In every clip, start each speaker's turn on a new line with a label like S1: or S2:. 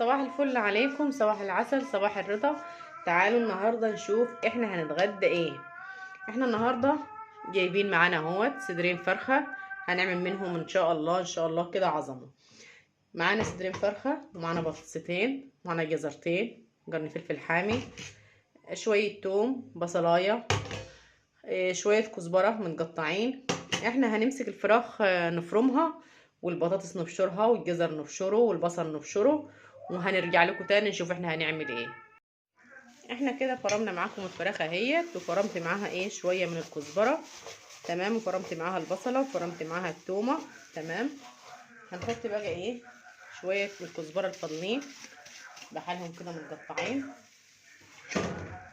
S1: صباح الفل عليكم، صباح العسل، صباح الرضا. تعالوا النهارده نشوف احنا هنتغدى ايه. احنا النهارده جايبين معانا اهوت صدرين فرخه، هنعمل منهم ان شاء الله كده عظمه. معانا صدرين فرخه ومعانا بطاطستين ومعانا جزرتين، قرن فلفل حامي، شويه توم، بصلايه، شويه كزبره متقطعين. احنا هنمسك الفراخ نفرمها، والبطاطس نبشرها، والجزر نبشره، والبصل نبشره، وهنرجع لكم تاني نشوف احنا هنعمل ايه. احنا كده فرمنا معاكم الفراخ اهيت، وفرمت معاها ايه شويه من الكزبره، تمام، وفرمت معاها البصله، وفرمت معاها التومه، تمام. هنحط بقى ايه شويه من الكزبره الفضلين بحالهم كده متقطعين،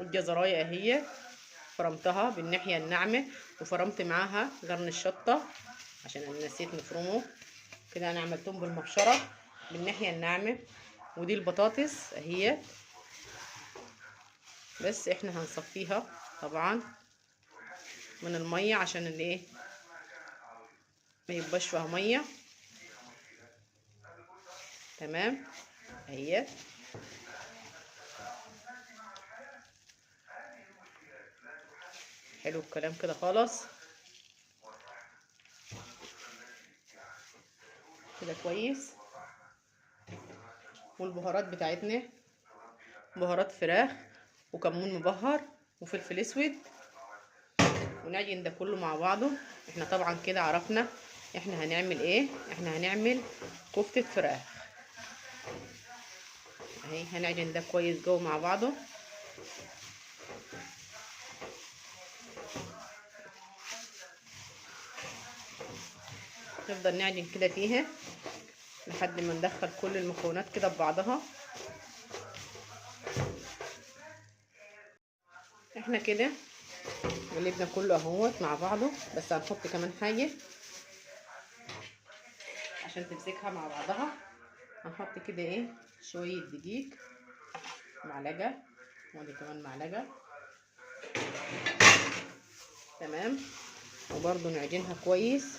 S1: والجزرايه اهي فرمتها بالناحيه الناعمه، وفرمت معاها قرن الشطه عشان انا نسيت نفرمه كده. انا عملتهم بالمبشره بالناحيه الناعمه. ودي البطاطس اهي، بس احنا هنصفيها طبعا من الميه عشان الايه ما يبقاش فيها ميه، تمام اهي. حلو الكلام كده خالص كده كويس. والبهارات بتاعتنا بهارات فراخ وكمون مبهر وفلفل اسود، ونعجن ده كله مع بعضه. احنا طبعا كده عرفنا احنا هنعمل ايه. احنا هنعمل كفتة فراخ اهي. هنعجن ده كويس جوه مع بعضه. نفضل نعجن كده فيها لحد ما ندخل كل المكونات كده ببعضها. احنا كده قلبنا كله اهوت مع بعضه، بس هنحط كمان حاجه عشان تمسكها مع بعضها. هنحط كده ايه شويه دقيق، معلقه، ودي كمان معلقه، تمام. وبرضو نعجنها كويس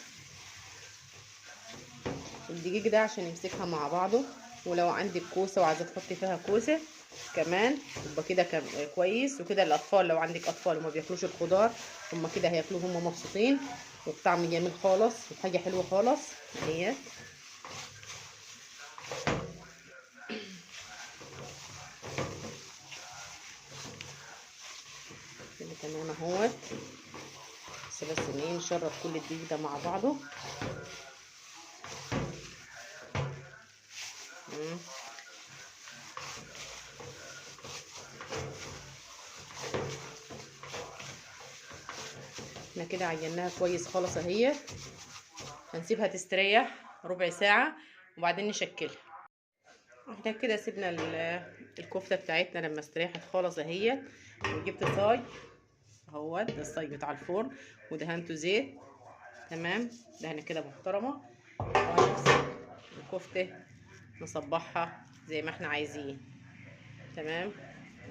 S1: الدقيق ده عشان يمسكها مع بعضه. ولو عندك كوسه وعايزه تحطي فيها كوسه كمان يبقى كده كويس. وكده الاطفال لو عندك اطفال وما بياكلوش الخضار، هما كده هياكلوه هما مبسوطين، والطعم جميل خالص وحاجه حلوه خالص اهيت. كده تمام اهوت. بس ايه نشرب كل الدقيق ده مع بعضه. احنا كده عجناها كويس خالص اهي. هنسيبها تستريح ربع ساعة وبعدين نشكلها. احنا كده سيبنا الكفتة بتاعتنا لما استريحت خالص اهي. وجبت صاج اهوت، ده الصاج بتاع الفرن، ودهنته زيت، تمام. دهنة كده محترمة. وهنمسك الكفتة نصبعها زي ما احنا عايزين، تمام.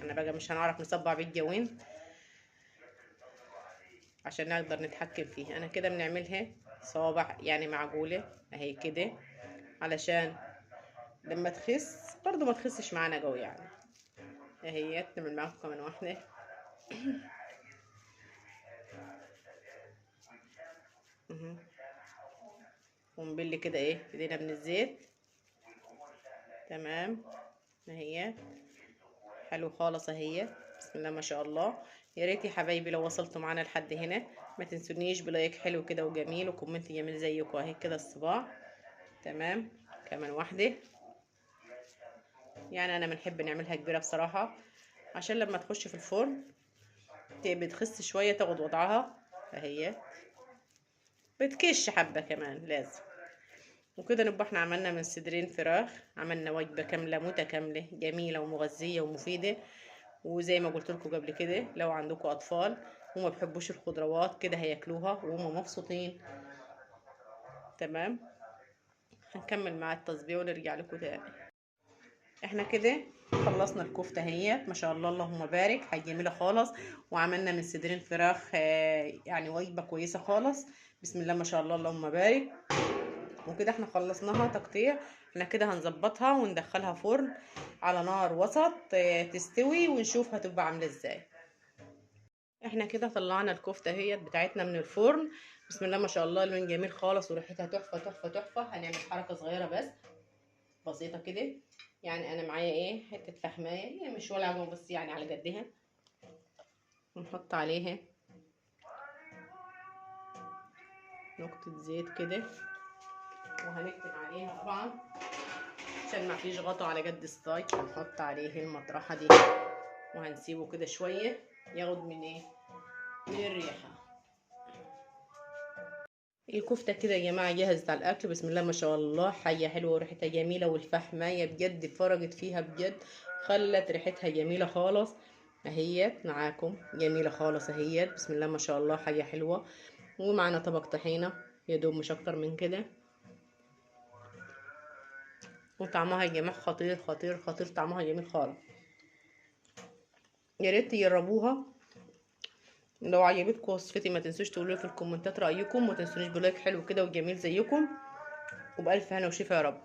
S1: انا بقى مش هنعرف نصبع بالجوين عشان نقدر نتحكم فيه. انا كده بنعملها صوابع يعني معقولة اهي كده، علشان لما تخس برضو ما تخسش معانا قوي يعني اهي. نعمل معاكم كمان واحدة. ونبل كده ايه ايدينا من الزيت، تمام اهي. حلو خالص اهي، بسم الله ما شاء الله. يا ريت يا حبايبي لو وصلتوا معانا لحد هنا ما تنسونيش بلايك حلو كده وجميل، وكومنت جميل زيكم اهي كده الصباع، تمام. كمان واحدة. يعني انا بنحب نعملها كبيرة بصراحة عشان لما تخش في الفرن بتخس شوية تاخد وضعها اهي، بتكش حبة كمان لازم. وكده نبقى احنا عملنا من صدرين فراخ عملنا وجبة كاملة متكاملة جميلة ومغذية ومفيدة. وزي ما قلت لكم قبل كده لو عندكم اطفال وما بيحبوش الخضروات كده هياكلوها وهم مبسوطين، تمام. هنكمل مع التصبيع ونرجع لكم تاني. احنا كده خلصنا الكفته اهي ما شاء الله اللهم بارك، حاجه جميله خالص. وعملنا من صدرين فراخ يعني وجبه كويسه خالص، بسم الله ما شاء الله اللهم بارك. وكده احنا خلصناها تقطيع. احنا كده هنظبطها وندخلها فرن على نار وسط تستوي ونشوف هتبقى عامله ازاي. احنا كده طلعنا الكفته اهيت بتاعتنا من الفرن. بسم الله ما شاء الله، لون جميل خالص وريحتها تحفه تحفه تحفه. هنعمل حركه صغيره بس بسيطه كده. يعني انا معايا ايه حته فحمايه، هي مش ولعه بس يعني على قدها. ونحط عليها نقطه زيت كده، وهنكتب عليها طبعا عشان ما فيش غطا على قد الصاج. هنحط عليه المطرحه دي وهنسيبه كده شويه ياخد من ايه من الريحه. الكفته كده يا جماعه جهزت على الاكل. بسم الله ما شاء الله، حيه حلوه وريحتها جميله، والفحمايه بجد فرجت فيها بجد، خلت ريحتها جميله خالص. اهيت معاكم جميله خالص اهيت. بسم الله ما شاء الله، حيه حلوه. ومعانا طبق طحينه يا دوب مش اكتر من كده. وطعمها يا جماعه خطير خطير خطير، طعمها جميل خالص. يا ريت تجربوها. لو عجبتكم وصفتي ما تنسوش تقولوا لي في الكومنتات رايكم، وما تنسونيش بلايك حلو كده وجميل زيكم، وبألف هنا وشفا يا رب.